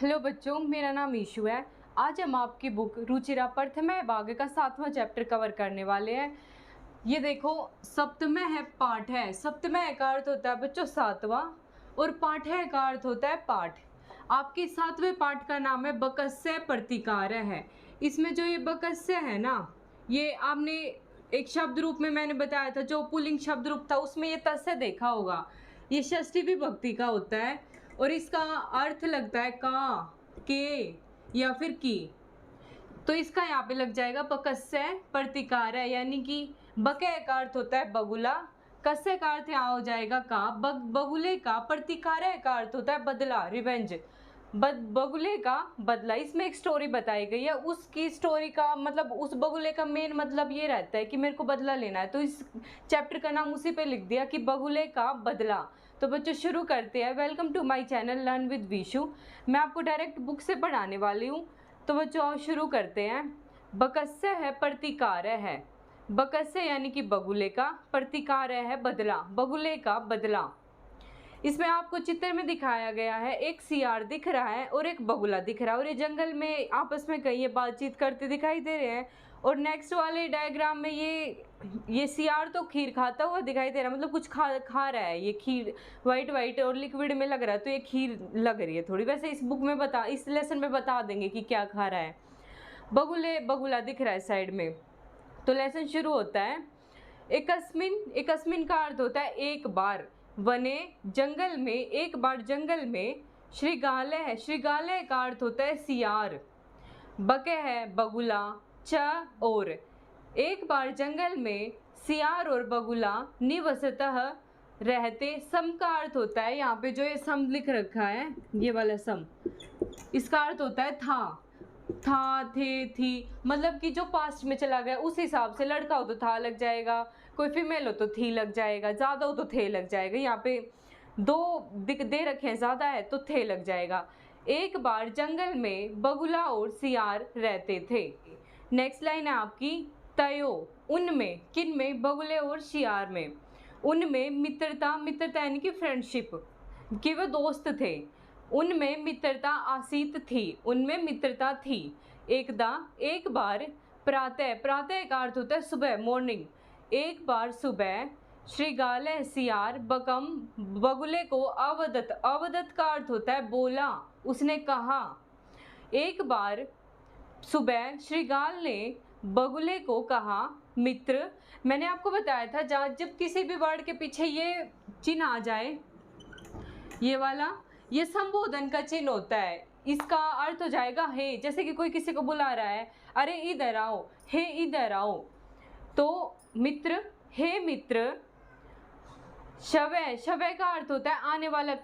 Hello बच्चों, मेरा नाम ईशु है। आज हम आपकी बुक रुचिरा प्रथम भाग का 7वां चैप्टर कवर करने वाले हैं। ये देखो, सप्तमय है पाठ है। सप्तमय का अर्थ होता है बच्चों 7वां, और पाठ है का अर्थ होता है पाठ। आपके 7वें पाठ का नाम है बकस्य प्रतिकार है। इसमें जो ये बकस्य है ना, ये आपने एक शब्द रूप में मैंने बताया था, जो पुल्लिंग शब्द रूप था उसमें ये तस्य देखा होगा। ये षष्ठी विभक्ति का होता है और इसका अर्थ लगता है का, के या फिर की। तो इसका यहाँ पे लग जाएगा बकस्य प्रतिकार है, यानी कि बके का अर्थ होता है बगुला, कस्य का अर्थ यहाँ हो जाएगा का, बगुले का प्रतिकार का अर्थ होता है बदला, रिवेंज। बगुले का बदला। इसमें एक स्टोरी बताई गई है, उसकी स्टोरी का मतलब उस बगुले का मेन मतलब ये रहता है कि मेरे को बदला लेना है, तो इस चैप्टर का नाम उसी पे लिख दिया कि बगुले का बदला। तो बच्चों शुरू करते हैं। Welcome to my channel learn with Vishu. मैं आपको डायरेक्ट बुक से पढ़ाने वाली हूँ। तो बच्चों आओ शुरू करते हैं। बकस्य है प्रतिकार है। बकस्य यानी कि बगुले का, प्रतिकार है बदला, बगुले का बदला। इसमें आपको चित्र में दिखाया गया है, एक सियार दिख रहा है और एक बगुला दिख रहा है, और ये जंगल में आपस में कहीं बातचीत करते दिखाई दे रहे हैं। और नेक्स्ट वाले डायग्राम में ये सियार तो खीर खाता हुआ दिखाई दे रहा है, मतलब कुछ खा रहा है। ये खीर वाइट और लिक्विड में लग रहा है, तो ये खीर लग रही है थोड़ी। वैसे इस बुक में इस लेसन में बता देंगे कि क्या खा रहा है। बगुला दिख रहा है साइड में। तो लेसन शुरू होता है। एकस्मिन का अर्थ होता है एक बार, वने जंगल में, एक बार जंगल में। श्रृगालय है, श्रृगालय का अर्थ होता है सियार। बके है बगुला, च और। एक बार जंगल में सियार और बगुला निवसतः रहते। सम का अर्थ होता है, यहाँ पे जो ये सम लिख रखा है, ये वाला सम, इसका अर्थ होता है था, थे, थी, मतलब कि जो पास्ट में चला गया उस हिसाब से। लड़का हो तो था लग जाएगा, कोई फीमेल हो तो थी लग जाएगा, ज़्यादा हो तो थे लग जाएगा। यहाँ पे दो दे रखे हैं, ज़्यादा है तो थे लग जाएगा। एक बार जंगल में बगुला और सियार रहते थे। नेक्स्ट लाइन है आपकी, तयो उनमें, किन में, बगुले और सियार में। उनमें मित्रता यानी कि फ्रेंडशिप, कि वो दोस्त थे। उनमें मित्रता आसीत थी, उनमें मित्रता थी। एक बार प्रातः का अर्थ होता है सुबह, मॉर्निंग। एक बार सुबह श्रृगालय सियार बकम बगुले को अवदत का अर्थ होता है बोला, उसने कहा। एक बार सुबह श्रृगाल ने बगुले को कहा मित्र। मैंने आपको बताया था जब किसी भी वर्ड के पीछे ये चिन्ह आ जाए, ये वाला, ये संबोधन का चिन्ह होता है। इसका अर्थ हो जाएगा हे, जैसे कि कोई किसी को बुला रहा है, अरे इधर आओ, हे इधर आओ। तो मित्र, हे मित्र। शवय का अर्थ होता है आने वाला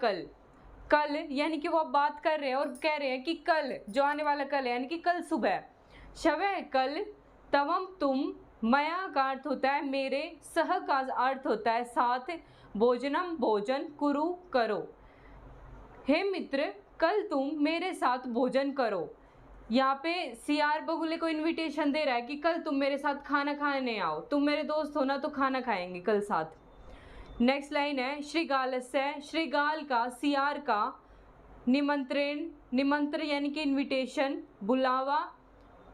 कल, यानी कि वो अब बात कर रहे हैं और कह रहे हैं कि कल, जो आने वाला कल है, यानी कि कल सुबह। शवय कल, तवम तुम, मया का अर्थ होता है मेरे, सह का अर्थ होता है साथ, भोजनम भोजन, कुरु करो। हे मित्र, कल तुम मेरे साथ भोजन करो। यहाँ पे सियार बगुले को इनविटेशन दे रहा है कि कल तुम मेरे साथ खाना खाने आओ, तुम मेरे दोस्त हो ना, तो खाना खाएंगे कल साथ। नेक्स्ट लाइन है, श्रृगालस्य, श्रृगाल का, सियार का, निमंत्रण यानी कि इनविटेशन, बुलावा।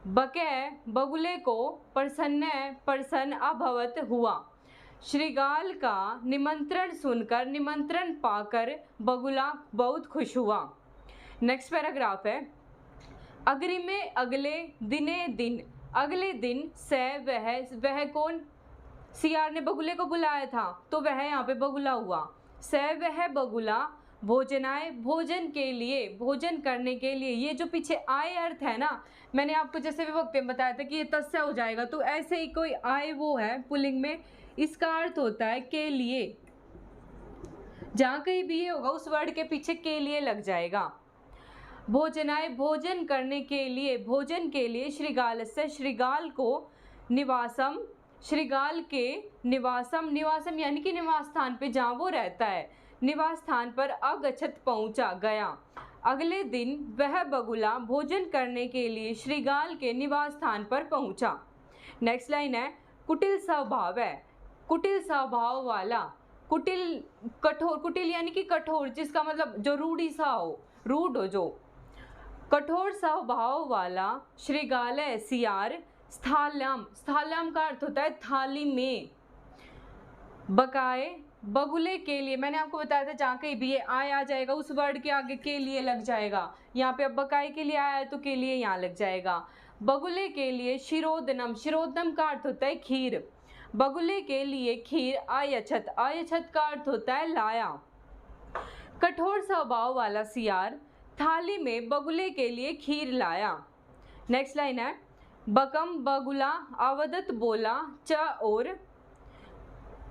बके बगुले को, प्रसन्न अभवत हुआ। श्रृगाल का निमंत्रण सुनकर, निमंत्रण पाकर बगुला बहुत खुश हुआ। नेक्स्ट पैराग्राफ है, अग्रिमे अगले, दिने दिन, अगले दिन, से वह कौन, सियार ने बगुले को बुलाया था तो वह यहाँ पे बगुला हुआ। से वह बगुला, भोजनाय भोजन के लिए, भोजन करने के लिए। ये जो पीछे आय अर्थ है ना, मैंने आपको जैसे विभक्ति में बताया था कि ये तस्य हो जाएगा, तो ऐसे ही कोई आय वो है पुल्लिंग में, इसका अर्थ होता है के लिए। जहाँ कहीं भी ये होगा उस वर्ड के पीछे के लिए लग जाएगा। भोजनाय भोजन करने के लिए, भोजन के लिए। श्रृगाल से, श्रृगाल को, निवासम, श्रृगाल के निवासम यानी कि निवास स्थान पे, जहाँ वो रहता है, निवास स्थान पर अगछत पहुँचा, गया। अगले दिन वह बगुला भोजन करने के लिए श्रृगाल के निवास स्थान पर पहुँचा। नेक्स्ट लाइन है, कुटिल स्वभाव है, कुटिल स्वभाव वाला। कुटिल, कठोर, कुटिल यानी कि कठोर, जिसका मतलब जो रूढ़ी सा हो, रूड हो जो। कठोर स्वभाव वाला श्रृगालय सियार स्थाल्याम, स्थाल्याम का अर्थ होता है थाली में। बकाए बगुले के लिए, मैंने आपको बताया था जहाँ कहीं भी ये आय आ जाएगा उस वर्ड के आगे के लिए लग जाएगा। यहाँ पे अब बकाए के लिए आया है तो के लिए यहाँ लग जाएगा। बगुले के लिए शिरोदनम, शिरोदनम का अर्थ होता है खीर। बगुले के लिए खीर आयछत, आयछत का अर्थ होता है लाया। कठोर स्वभाव वाला सियार थाली में बगुले के लिए खीर लाया। नेक्स्ट लाइन है बकम बगुला अवदत बोला च और।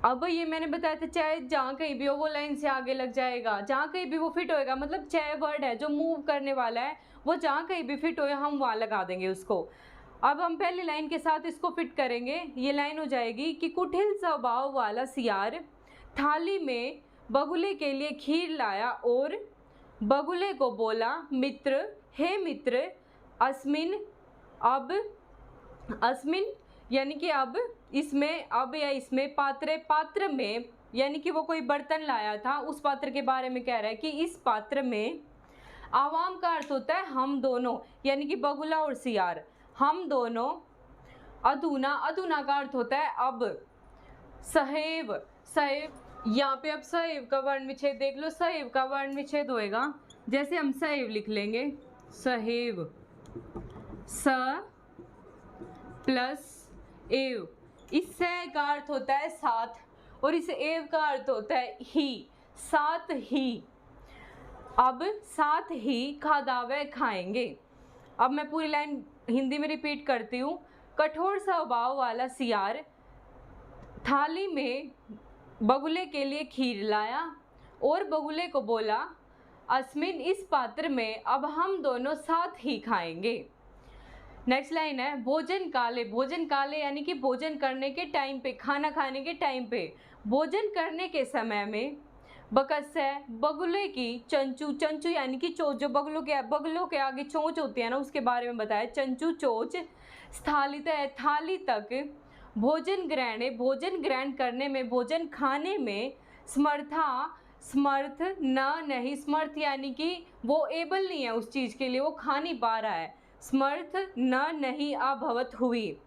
अब ये मैंने बताया था चाहे जहाँ कहीं भी हो वो लाइन से आगे लग जाएगा, जहाँ कहीं भी वो फिट होएगा, मतलब चाहे वर्ड है जो मूव करने वाला है वो जहाँ कहीं भी फिट होए हम वहाँ लगा देंगे उसको। अब हम पहली लाइन के साथ इसको फिट करेंगे। ये लाइन हो जाएगी कि कुटिल स्वभाव वाला सियार थाली में बगुले के लिए खीर लाया और बगुले को बोला मित्र, हे मित्र, अस्मिन, अब, अस्मिन यानी कि अब, इसमें, अब या इसमें, पात्रे, पात्र में यानी कि वो कोई बर्तन लाया था उस पात्र के बारे में कह रहा है कि इस पात्र में। आवाम का अर्थ होता है हम दोनों, यानी कि बगुला और सियार हम दोनों। अधूना, अधूना का अर्थ होता है अब। सहेव, सहेव, यहाँ पे अब सहेव का वर्ण विच्छेद देख लो, सहेव का वर्ण विच्छेद होएगा जैसे हम सहेव लिख लेंगे, सहेव, स प्लस एव। इस से का अर्थ होता है साथ और इस एव का अर्थ होता है ही, साथ ही। अब साथ ही खादावे खाएंगे। अब मैं पूरी लाइन हिंदी में रिपीट करती हूँ। कठोर स्वभाव वाला सियार थाली में बगुले के लिए खीर लाया और बगुले को बोला अस्मिन, इस पात्र में, अब हम दोनों साथ ही खाएंगे। नेक्स्ट लाइन है भोजन काले, भोजन काले यानी कि भोजन करने के टाइम पे, खाना खाने के टाइम पे, भोजन करने के समय में। बकस्से बगुले की चंचू, चंचू यानी कि चोंच, जो बगुलों के आगे चोंच होती है ना उसके बारे में बताया, चंचू चोंच। स्थालित है थाली तक। भोजन ग्रहण, भोजन ग्रहण करने में, भोजन खाने में। समर्था, समर्थ न नहीं, समर्थ यानी कि वो एबल नहीं है उस चीज़ के लिए, वो खा नहीं पा रहा है। समर्थ न नहीं अभवत हुई।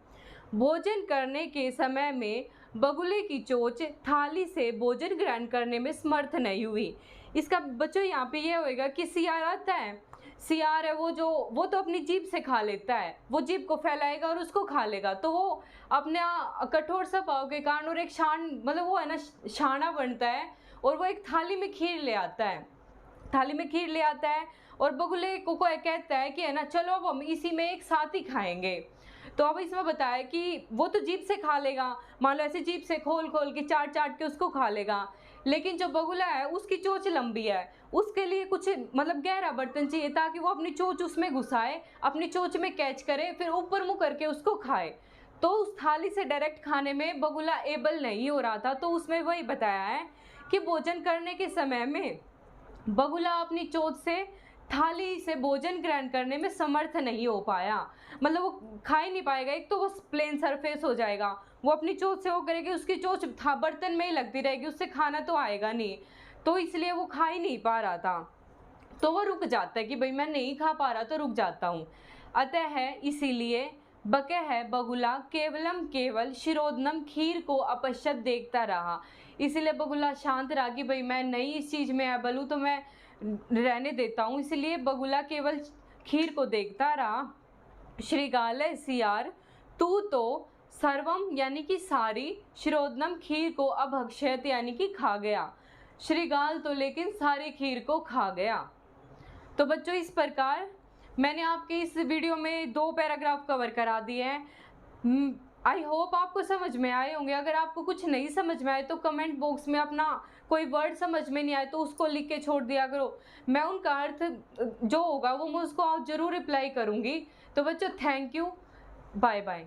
भोजन करने के समय में बगुले की चोंच थाली से भोजन ग्रहण करने में समर्थ नहीं हुई। इसका बच्चों यहाँ पे ये होएगा कि सियार आता है, सियार है वो तो अपनी जीभ से खा लेता है, वो जीभ को फैलाएगा और उसको खा लेगा, तो वो अपने कठोर स्वभाव के कारण और एक शान, मतलब वो है ना शाना बनता है और वो एक थाली में खीर ले आता है, थाली में खीर ले आता है और बगुले को कहता है कि है ना चलो अब हम इसी में एक साथ ही खाएंगे। तो अब इसमें बताया कि वो तो जीभ से खा लेगा, मान लो ऐसे जीभ से खोल खोल के चाट चाट के उसको खा लेगा, लेकिन जो बगुला है उसकी चोंच लंबी है, उसके लिए कुछ मतलब गहरा बर्तन चाहिए ताकि वो अपनी चोंच उसमें घुसाए, अपनी चोंच में कैच करे, फिर ऊपर मुँह करके उसको खाए। तो उस थाली से डायरेक्ट खाने में बगुला एबल नहीं हो रहा था, तो उसमें वही बताया है कि भोजन करने के समय में बगुला अपनी चोंच से थाली से भोजन ग्रहण करने में समर्थ नहीं हो पाया, मतलब वो खा ही नहीं पाएगा, एक तो वो प्लेन सरफेस हो जाएगा, वो अपनी चोंच से वो करेगी, उसकी चोंच बर्तन में ही लगती रहेगी, उससे खाना तो आएगा नहीं, तो इसलिए वो खा ही नहीं पा रहा था, तो वो रुक जाता है कि भाई मैं नहीं खा पा रहा तो रुक जाता हूँ। अतः है इसीलिए बके है बगुला केवलम केवल शिरोदनम खीर को अपश्यत देखता रहा, इसीलिए बगुला शांत रहा कि भाई मैं नहीं इस चीज़ में एबल हूँ तो मैं रहने देता हूँ, इसलिए बगुला केवल खीर को देखता रहा। श्रृगालय सियार तू तो सर्वम यानी कि सारी, शिरोदनम खीर को अभक्षयत यानी कि खा गया, श्रृगाल तो लेकिन सारी खीर को खा गया। तो बच्चों इस प्रकार मैंने आपके इस वीडियो में 2 पैराग्राफ कवर करा दिए हैं। आई होप आपको समझ में आए होंगे। अगर आपको कुछ नहीं समझ में आए तो कमेंट बॉक्स में अपना कोई वर्ड समझ में नहीं आए तो उसको लिख के छोड़ दिया करो, मैं उनका अर्थ जो होगा वो मैं उसको जरूर रिप्लाई करूँगी। तो बच्चों थैंक यू, बाय बाय।